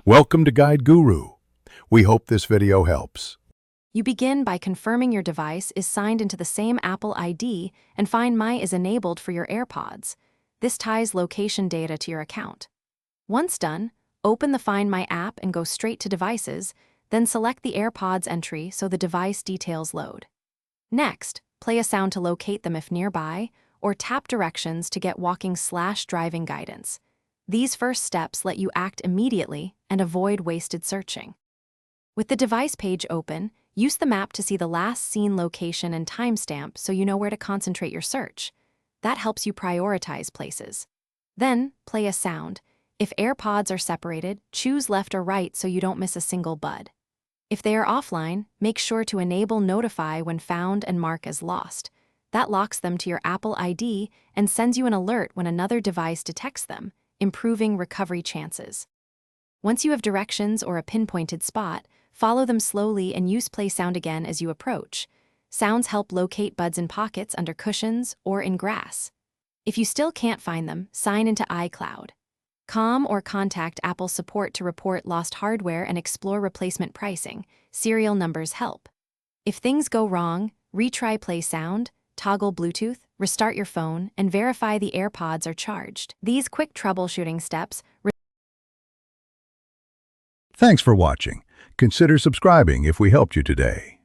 Welcome to Guide Guru. We hope this video helps. You begin by confirming your device is signed into the same Apple ID and Find My is enabled for your AirPods. This ties location data to your account. Once done, open the Find My app and go straight to Devices, then select the AirPods entry so the device details load. Next, play a sound to locate them if nearby, or tap directions to get walking/driving guidance. These first steps let you act immediately and avoid wasted searching. With the device page open, use the map to see the last seen location and timestamp so you know where to concentrate your search. That helps you prioritize places. Then, play a sound. If AirPods are separated, choose left or right so you don't miss a single bud. If they are offline, make sure to enable Notify when found and mark as lost. That locks them to your Apple ID and sends you an alert when another device detects them, improving recovery chances. Once you have directions or a pinpointed spot, follow them slowly and use play sound again as you approach. Sounds help locate buds in pockets under cushions or in grass. If you still can't find them, sign into iCloud. Call or contact Apple support to report lost hardware and explore replacement pricing. Serial numbers help. If things go wrong, retry play sound, toggle Bluetooth, restart your phone, and verify the AirPods are charged. These quick troubleshooting steps. Thanks for watching. Consider subscribing if we helped you today.